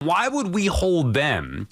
Why would we hold them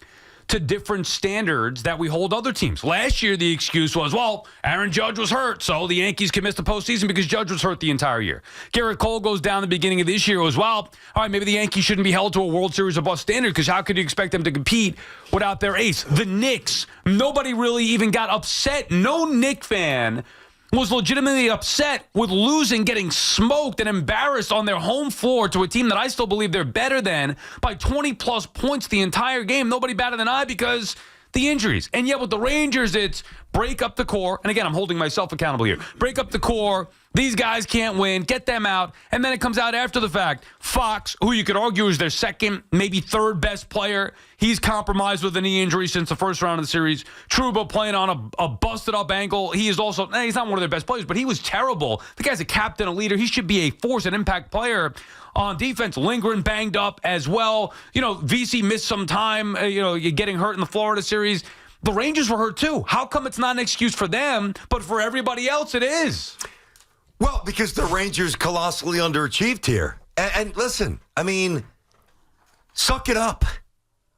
to different standards that we hold other teams? Last year, the excuse was, well, Aaron Judge was hurt, so the Yankees can miss the postseason because Judge was hurt the entire year. Garrett Cole goes down the beginning of this year as well. All right, maybe the Yankees shouldn't be held to a World Series above standard because how could you expect them to compete without their ace? The Knicks, nobody really even got upset. No Knicks fan was legitimately upset with losing, getting smoked and embarrassed on their home floor to a team that I still believe they're better than by 20-plus points the entire game. Nobody better than I because the injuries. And yet with the Rangers, it's break up the core. And again, I'm holding myself accountable here. Break up the core. These guys can't win. Get them out. And then it comes out after the fact. Fox, who you could argue is their second, maybe third best player, he's compromised with a knee injury since the first round of the series. Trouba playing on a busted-up ankle. He is also, he's not one of their best players, but he was terrible. The guy's a captain, a leader. He should be a force and impact player on defense. Lindgren banged up as well. VC missed some time, getting hurt in the Florida series. The Rangers were hurt too. How come it's not an excuse for them, but for everybody else it is? Well, because the Rangers colossally underachieved here. And listen, suck it up.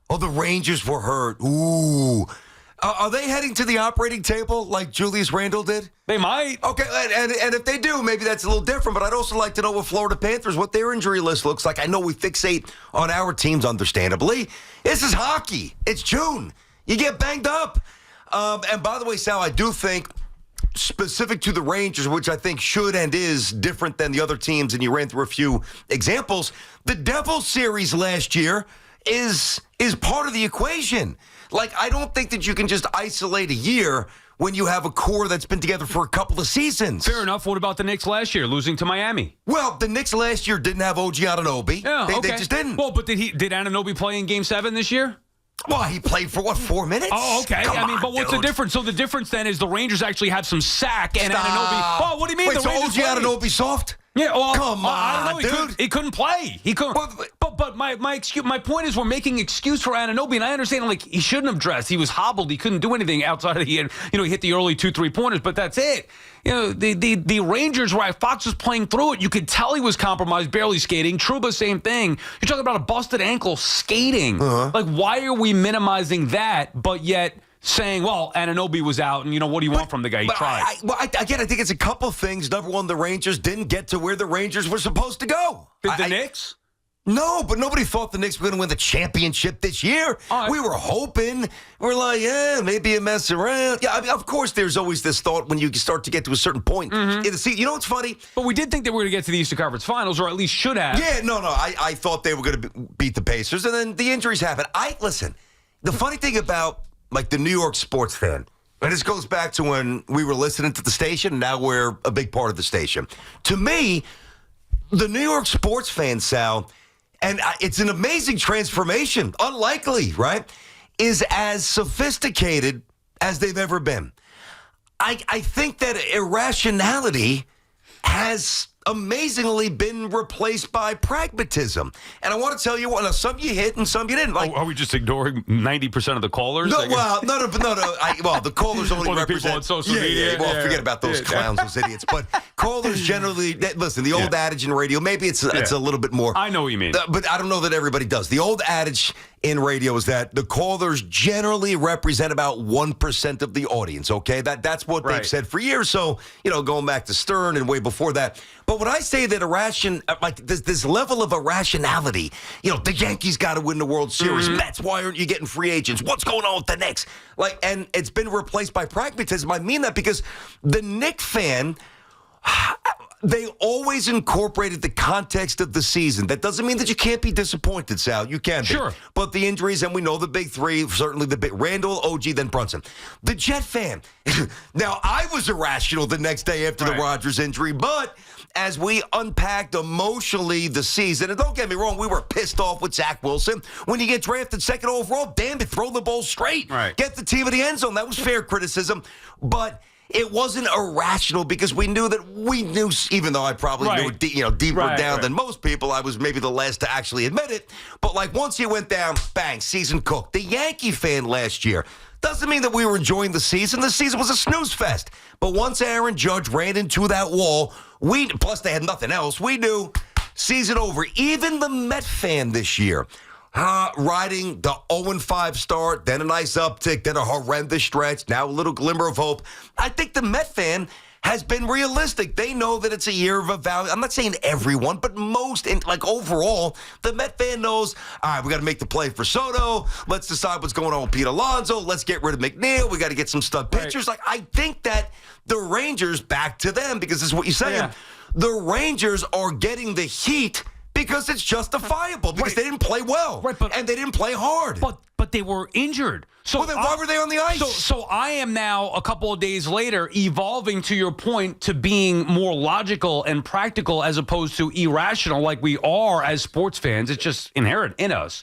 Oh, the Rangers were hurt. Ooh. Are they heading to the operating table like Julius Randle did? They might. Okay, and if they do, maybe that's a little different. But I'd also like to know with Florida Panthers what their injury list looks like. I know we fixate on our teams, understandably. This is hockey. It's June. You get banged up. And by the way, Sal, I do think specific to the Rangers, which I think should and is different than the other teams, and you ran through a few examples, the Devils series last year is part of the equation. Like, I don't think that you can just isolate a year when you have a core that's been together for a couple of seasons. Fair enough. What about the Knicks last year, losing to Miami? Well, the Knicks last year didn't have OG Anunoby. Yeah, they just didn't. Well, but did Anunoby play in Game 7 this year? Well, he played for, 4 minutes? Oh, okay. But what's the difference? So the difference then is the Rangers actually have some sack and Anunoby. Oh, what do you mean? Wait, so OG Anunoby soft? Yeah, well, come on, I don't know. dude. He couldn't play. He couldn't. But my point is we're making excuse for Anunoby, and I understand he shouldn't have dressed. He was hobbled. He couldn't do anything outside of he hit the early 2-3 pointers, but that's it. The Rangers, right? Fox was playing through it. You could tell he was compromised, barely skating. Trouba, same thing. You're talking about a busted ankle skating. Uh-huh. Why are we minimizing that, but yet saying, well, Anunoby was out, and what do you want from the guy? He tried. I think it's a couple things. Number one, the Rangers didn't get to where the Rangers were supposed to go. Did the Knicks? No, but nobody thought the Knicks were going to win the championship this year. We were hoping. We're like, maybe a mess around. Yeah, of course, there's always this thought when you start to get to a certain point in the season. You know what's funny? But we did think that we were going to get to the Eastern Conference Finals, or at least should have. Yeah, no. I thought they were going to beat the Pacers, and then the injuries happened. Listen, the funny thing about the New York sports fan, and this goes back to when we were listening to the station, and now we're a big part of the station. To me, the New York sports fan, Sal, and it's an amazing transformation, unlikely, right, is as sophisticated as they've ever been. I think that irrationality has amazingly been replaced by pragmatism. And I want to tell you what, some you hit and some you didn't. Are we just ignoring 90% of the callers? No, the callers only represent people on social media. Well, forget about those clowns, those idiots. But callers generally, listen, the old adage in radio, maybe it's a little bit more. I know what you mean. But I don't know that everybody does. The old adage in radio is that the callers generally represent about 1% of the audience, okay? That's what they've said for years. So, going back to Stern and way before that. But when I say that this level of irrationality, the Yankees got to win the World Series. Mets, why aren't you getting free agents? What's going on with the Knicks? And it's been replaced by pragmatism. I mean that because the Knicks fan, they always incorporated the context of the season. That doesn't mean that you can't be disappointed, Sal. You can be. Sure. But the injuries, and we know the big three, certainly the big Randall, OG, then Brunson. The Jet fan. Now, I was irrational the next day after the Rodgers injury, but as we unpacked emotionally the season, and don't get me wrong, we were pissed off with Zach Wilson. When you get drafted second overall, damn it, throw the ball straight. Right. Get the team in the end zone. That was fair criticism. But it wasn't irrational because we knew, even though I probably knew it deeper down than most people, I was maybe the last to actually admit it. But once you went down, bang, season cooked. The Yankee fan last year, doesn't mean that we were enjoying the season. The season was a snooze fest. But once Aaron Judge ran into that wall, plus they had nothing else, we knew season over. Even the Met fan this year, riding the 0-5 start, then a nice uptick, then a horrendous stretch, now a little glimmer of hope. I think the Met fan has been realistic. They know that it's a year of evaluation. I'm not saying everyone, but most, overall, the Met fan knows, all right, we got to make the play for Soto. Let's decide what's going on with Pete Alonso. Let's get rid of McNeil. We got to get some stud pitchers. Right. I think that the Rangers, back to them, because this is what you're saying, the Rangers are getting the heat because it's justifiable, because they didn't play well, and they didn't play hard. But they were injured. So then why were they on the ice? So I am now, a couple of days later, evolving, to your point, to being more logical and practical as opposed to irrational like we are as sports fans. It's just inherent in us.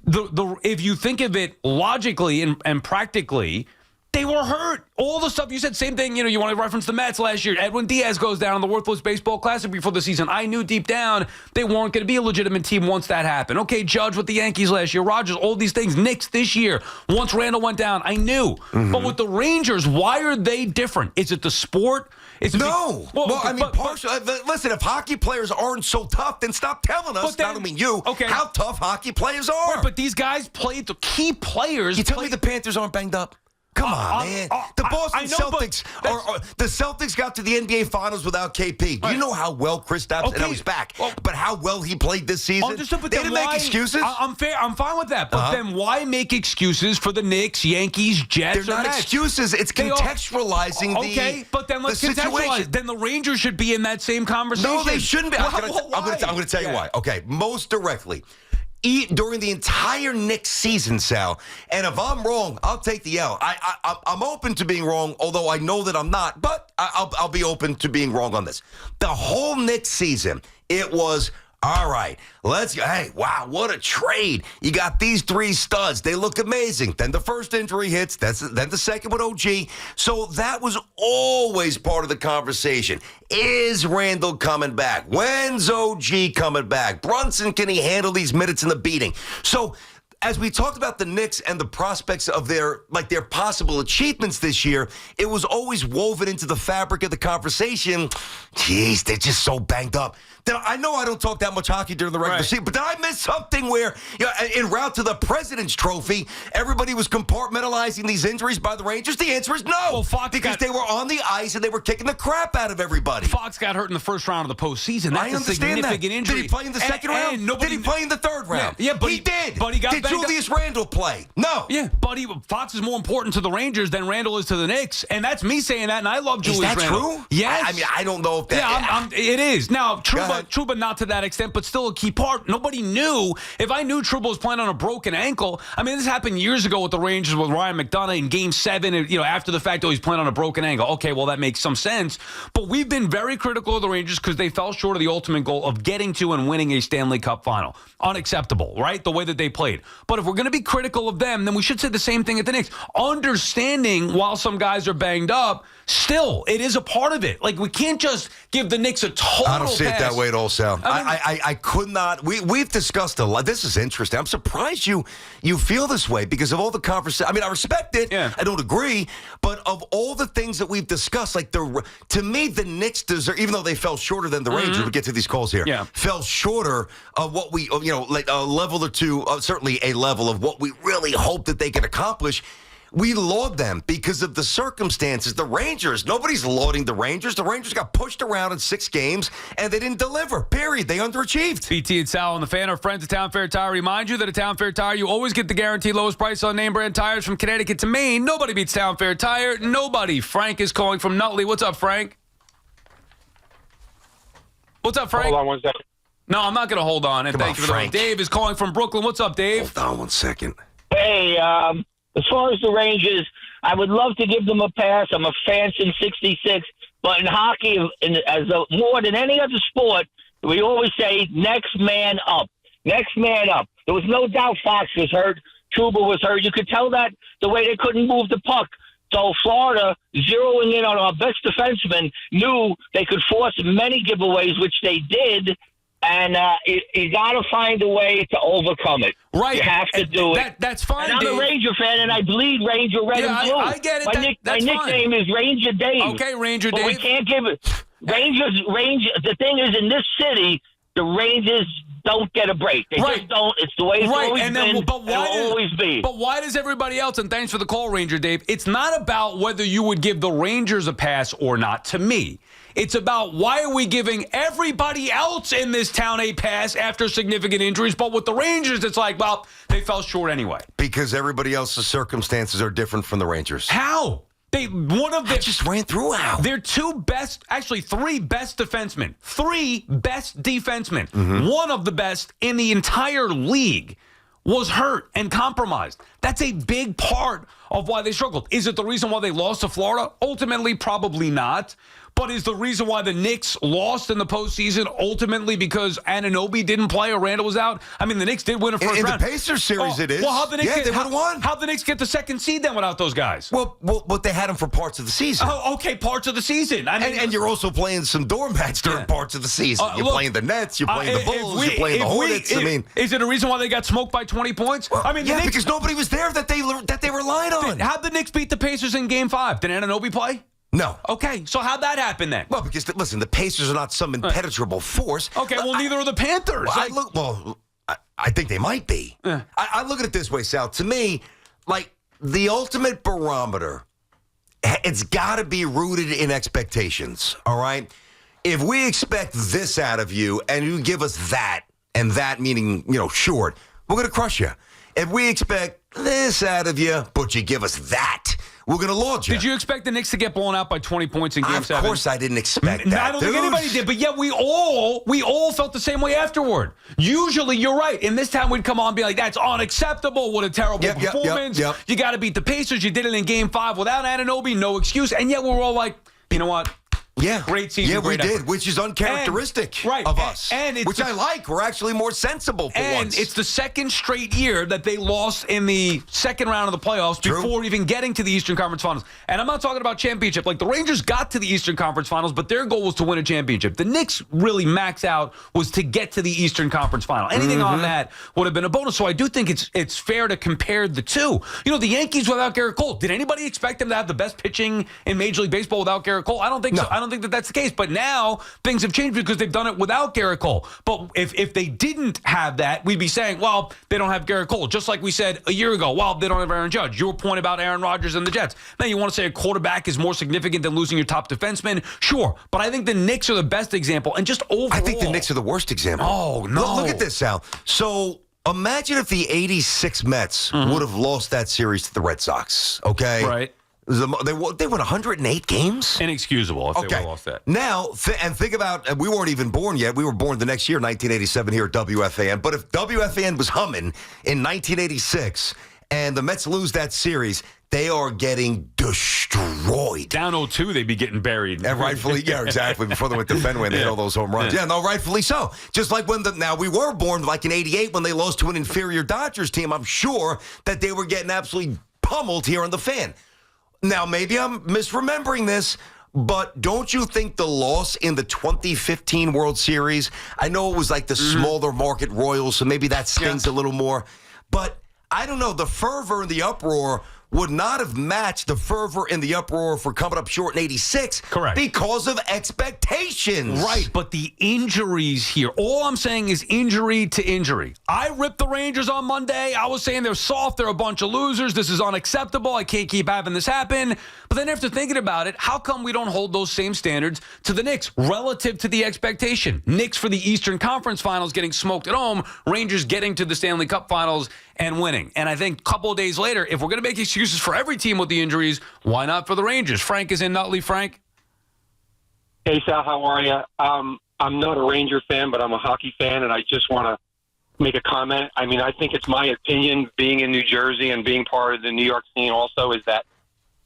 If you think of it logically and practically, they were hurt. All the stuff you said, same thing. You want to reference the Mets last year. Edwin Diaz goes down in the Worthless Baseball Classic before the season. I knew deep down they weren't going to be a legitimate team once that happened. Okay, Judge with the Yankees last year, Rogers, all these things. Knicks this year. Once Randall went down, I knew. But with the Rangers, why are they different? Is it the sport? No. Partially. Listen, if hockey players aren't so tough, then stop telling us, I don't mean you, how tough hockey players are. Right, but these guys played, the key players. You tell me the Panthers aren't banged up? Come on, man. The Boston Celtics the Celtics got to the NBA Finals without KP. Do you know how well Kristaps, and he's back, but how well he played this season? They didn't make excuses. I'm fine with that. But then why make excuses for the Knicks, Yankees, Jets? They're not excuses. It's contextualizing but then let's contextualize. Then the Rangers should be in that same conversation. No, they shouldn't be. I'm going to tell you why. Okay, most directly. During the entire Knicks season, Sal, and if I'm wrong, I'll take the L. I'm open to being wrong, although I know that I'm not, but I'll be open to being wrong on this. The whole Knicks season, it was, all right, let's go. Hey, wow, what a trade. You got these three studs. They look amazing. Then the first injury hits. Then the second with OG. So that was always part of the conversation. Is Randall coming back? When's OG coming back? Brunson, can he handle these minutes in the beating? So as we talked about the Knicks and the prospects of their possible achievements this year, it was always woven into the fabric of the conversation. Jeez, they're just so banged up. I know I don't talk that much hockey during the regular season, but did I miss something where, en route to the President's Trophy, everybody was compartmentalizing these injuries by the Rangers? The answer is no, because they were on the ice and they were kicking the crap out of everybody. Fox got hurt in the first round of the postseason. That's a significant injury. Did he play in the second round? Did he play in the third round? Yeah, but he did. But he got Did Julius Randle play? No. Yeah, but Fox is more important to the Rangers than Randle is to the Knicks, and that's me saying that, and I love Julius Randle. Is that true? Yes. I mean, I don't know if that... it is. Now, Trouba not to that extent, but still a key part. Nobody knew. If I knew Trouba was playing on a broken ankle, I mean, this happened years ago with the Rangers with Ryan McDonough in Game 7, and, after the fact, he's playing on a broken ankle. Okay, well, that makes some sense. But we've been very critical of the Rangers because they fell short of the ultimate goal of getting to and winning a Stanley Cup final. Unacceptable, right? The way that they played. But if we're going to be critical of them, then we should say the same thing at the Knicks. Understanding while some guys are banged up, still, it is a part of it. Like, we can't just give the Knicks a total I don't see pass. it that way at all, Sal. I could not. We've discussed a lot. This is interesting. I'm surprised you feel this way because of all the conversation. I mean, I respect it. Yeah. I don't agree. But of all the things that we've discussed, to me, the Knicks deserve, even though they fell shorter than the Rangers, we'll get to these calls here, fell shorter of what we, like a level or two, certainly a level of what we really hope that they can accomplish. We laud them because of the circumstances. The Rangers, nobody's lauding the Rangers. The Rangers got pushed around in 6 games, and they didn't deliver, period. They underachieved. BT and Sal on the Fan are friends of Town Fair Tire. Remind you that at Town Fair Tire, you always get the guaranteed lowest price on name brand tires from Connecticut to Maine. Nobody beats Town Fair Tire. Nobody. Frank is calling from Nutley. What's up, Frank? What's up, Frank? Hold on 1 second. No, I'm not going to hold on. And thank you for that. Dave is calling from Brooklyn. What's up, Dave? Hold on 1 second. Hey, as far as the Rangers, I would love to give them a pass. I'm a fan since '66, but in hockey, more than any other sport, we always say next man up. Next man up. There was no doubt Fox was hurt. Trouba was hurt. You could tell that the way they couldn't move the puck. So Florida, zeroing in on our best defenseman, knew they could force many giveaways, which they did. And you got to find a way to overcome it. Right. You have to do it. That's fine, and I'm Dave. a Ranger fan, and I bleed Ranger red and blue. I get it. My nickname is Ranger Dave. Okay, Ranger but Dave. We can't give it. Ranger. The thing is, in this city, the Rangers don't get a break. They Right. just don't. It's the way it's always and been. then, but why It'll always be. But why does everybody else, and thanks for the call, Ranger Dave, it's not about whether you would give the Rangers a pass or not, to me. It's about why are we giving everybody else in this town a pass after significant injuries, but with the Rangers, it's like, well, they fell short anyway. Because everybody else's circumstances are different from the Rangers. How? I just ran through how. Their three best defensemen. Three best defensemen. Mm-hmm. One of the best in the entire league was hurt and compromised. That's a big part of why they struggled. Is it the reason why they lost to Florida? Ultimately, probably not. But is the reason why the Knicks lost in the postseason ultimately because Anunoby didn't play or Randall was out? I mean, the Knicks did win a first round. In the Pacers series, it is. Well, how'd the Knicks they would have won. How'd the Knicks get the second seed then without those guys? Well, they had them for parts of the season. Oh, okay, parts of the season. I mean, and you're also playing some doormats during parts of the season. You're playing the Nets, you're playing the Bulls, you're playing the Hornets. Is it a reason why they got smoked by 20 points? Well, I mean, yeah, because nobody was there that they relied on. How'd the Knicks beat the Pacers in Game 5? Did Anunoby play? No. Okay, so how'd that happen then? Well, because, listen, the Pacers are not some impenetrable force. Okay, well, neither are the Panthers. I think they might be. I look at it this way, Sal. To me, like, the ultimate barometer, it's got to be rooted in expectations, all right? If we expect this out of you and you give us that, and that meaning, short, we're going to crush you. If we expect this out of you, but you give us that, we're going to laud you. Did you expect the Knicks to get blown out by 20 points in Game 7? Of course I didn't expect that. I don't think anybody did, but yet we all felt the same way afterward. Usually, you're right. In this time, we'd come on and be like, that's unacceptable. What a terrible performance. Yep. You got to beat the Pacers. You did it in Game 5 without Anunoby, no excuse. And yet we're all like, you know what? Yeah. Great season. Yeah, great we effort. did, which is uncharacteristic of us. Which I like. We're actually more sensible for once. And it's the second straight year that they lost in the second round of the playoffs before even getting to the Eastern Conference Finals. And I'm not talking about championship. Like, the Rangers got to the Eastern Conference Finals, but their goal was to win a championship. The Knicks really max out was to get to the Eastern Conference Final. Anything on that would have been a bonus. So I do think it's fair to compare the two. The Yankees without Garrett Cole. Did anybody expect them to have the best pitching in Major League Baseball without Garrett Cole? I don't think so. I don't think that that's the case. But now things have changed because they've done it without Garrett Cole. But if they didn't have that, we'd be saying, well, they don't have Garrett Cole. Just like we said a year ago, well, they don't have Aaron Judge. Your point about Aaron Rodgers and the Jets. Now, you want to say a quarterback is more significant than losing your top defenseman? Sure. But I think the Knicks are the best example. And just overall, I think the Knicks are the worst example. Oh, no. Look at this, Sal. So imagine if the 86 Mets would have lost that series to the Red Sox, okay? Right. They won 108 games? Inexcusable if they would have lost that. Now, and think about, we weren't even born yet. We were born the next year, 1987, here at WFAN. But if WFAN was humming in 1986 and the Mets lose that series, they are getting destroyed. Down 0-2, they'd be getting buried. And rightfully, yeah, exactly. Before they went to Fenway and they hit all those home runs. Yeah, no, rightfully so. Just like now we were born like in 88 when they lost to an inferior Dodgers team. I'm sure that they were getting absolutely pummeled here on the Fan. Now, maybe I'm misremembering this, but don't you think the loss in the 2015 World Series, I know it was like the smaller market Royals, so maybe that stings a little more, but I don't know, the fervor and the uproar would not have matched the fervor and the uproar for coming up short in 86. Correct. Because of expectations. Right, but the injuries here, all I'm saying is injury to injury. I ripped the Rangers on Monday. I was saying they're soft, they're a bunch of losers. This is unacceptable. I can't keep having this happen. But then after thinking about it, how come we don't hold those same standards to the Knicks relative to the expectation? Knicks for the Eastern Conference Finals getting smoked at home, Rangers getting to the Stanley Cup Finals and winning. And I think a couple of days later, if we're going to make excuses for every team with the injuries, why not for the Rangers? Frank is in Nutley. Frank? Hey, Sal, how are you? I'm not a Ranger fan, but I'm a hockey fan, and I just want to make a comment. I mean, I think it's my opinion, being in New Jersey and being part of the New York scene also, is that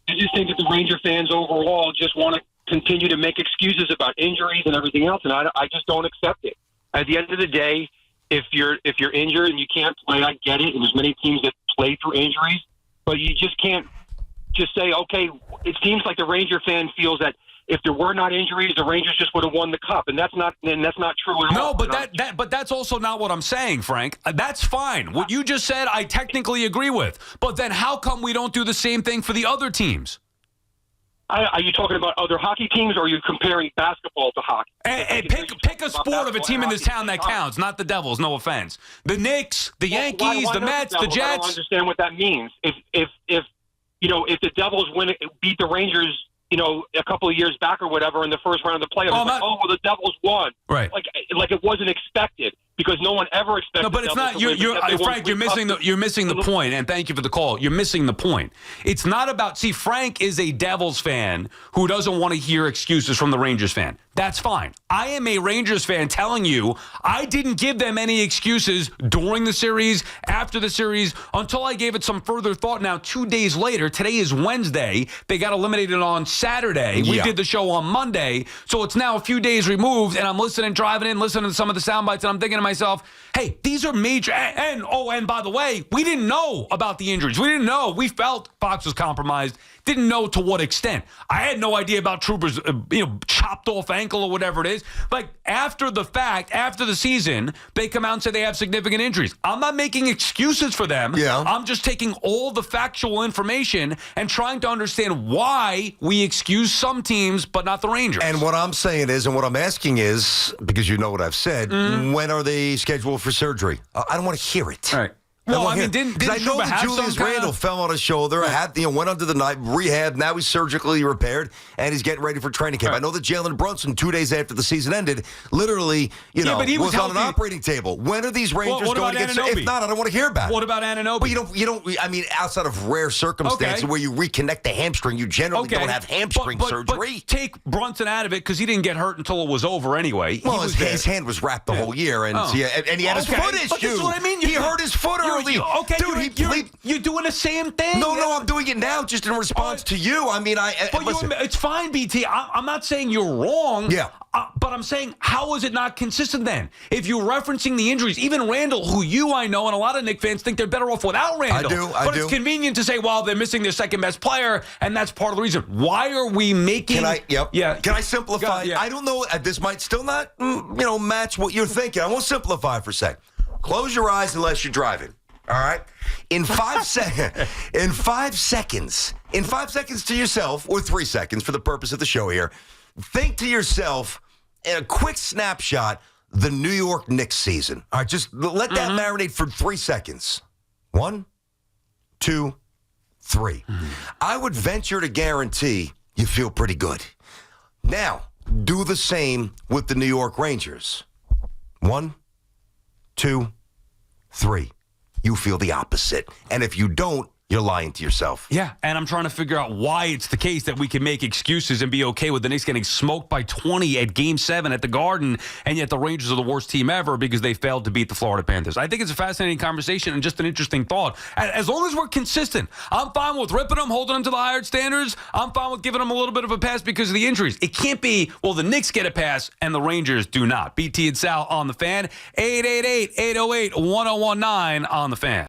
I just think that the Ranger fans overall just want to continue to make excuses about injuries and everything else, and I just don't accept it. At the end of the day, if you're injured and you can't play, I get it, and there's many teams that play through injuries, but you just can't just say, okay, it seems like the Ranger fan feels that if there were not injuries, the Rangers just would have won the cup, and that's not true at all. No, but that's also not what I'm saying, Frank. That's fine. What you just said, I technically agree with. But then how come we don't do the same thing for the other teams? Are you talking about other hockey teams, or are you comparing basketball to hockey? Hey, pick a sport of a team in this town that counts, not the Devils, no offense. The Knicks, the Yankees, the Mets, the Jets. I don't understand what that means. If the Devils beat the Rangers, a couple of years back or whatever in the first round of the playoffs, the Devils won. Right. Like it wasn't expected, because no one ever expected. No, but it's not. Frank, you're missing the point, and thank you for the call. You're missing the point. It's not about. See, Frank is a Devils fan who doesn't want to hear excuses from the Rangers fan. That's fine. I am a Rangers fan telling you I didn't give them any excuses during the series, after the series, until I gave it some further thought. Now, 2 days later, today is Wednesday. They got eliminated on Saturday. We did the show on Monday, so it's now a few days removed, and I'm listening to some of the sound bites, and I'm thinking to myself, hey, these are major. And by the way, we didn't know about the injuries. We didn't know. We felt Fox was compromised. Didn't know to what extent. I had no idea about Trooper's, chopped off ankle or whatever it is. Like, after the fact, after the season, they come out and say they have significant injuries. I'm not making excuses for them. Yeah. I'm just taking all the factual information and trying to understand why we excuse some teams but not the Rangers. And what I'm saying is, and what I'm asking is, because you know what I've said, when are they scheduled for surgery? I don't want to hear it. All right. Well, I mean, didn't I know that Julius Randle fell on his shoulder, went under the knife, rehab. Now he's surgically repaired, and he's getting ready for training camp. Right. I know that Jalen Brunson, 2 days after the season ended, literally, but he was on an healthy. operating table. When are these Rangers going to get? If not, I don't want to hear about it. What about Anunoby? But you don't. I mean, outside of rare circumstances where you reconnect the hamstring, you generally don't have hamstring surgery. But take Brunson out of it because he didn't get hurt until it was over anyway. Well, his hand was wrapped the whole year, and he had his foot issue. But this is what I mean. He hurt his foot early. Dude, you're doing the same thing. No, I'm doing it now just in response to you. I mean, listen. It's fine, BT. I'm not saying you're wrong. Yeah. But I'm saying, how is it not consistent then? If you're referencing the injuries, even Randall, who I know and a lot of Knicks fans think they're better off without Randall. I do. It's convenient to say, well, they're missing their second best player, and that's part of the reason. Why are we making... Can I simplify? Yeah. I don't know. This might still not, match what you're thinking. I won't simplify for a sec. Close your eyes unless you're driving. All right? In 5 seconds to yourself, or 3 seconds for the purpose of the show here, think to yourself, in a quick snapshot, the New York Knicks season. All right, just let that marinate for 3 seconds. 1, 2, 3. I would venture to guarantee you feel pretty good. Now, do the same with the New York Rangers. 1, 2, 3. You feel the opposite. And if you don't, you're lying to yourself. Yeah, and I'm trying to figure out why it's the case that we can make excuses and be okay with the Knicks getting smoked by 20 at Game 7 at the Garden, and yet the Rangers are the worst team ever because they failed to beat the Florida Panthers. I think it's a fascinating conversation and just an interesting thought. As long as we're consistent, I'm fine with ripping them, holding them to the higher standards. I'm fine with giving them a little bit of a pass because of the injuries. It can't be, well, the Knicks get a pass and the Rangers do not. BT and Sal on the Fan, 888-808-1019 on the Fan.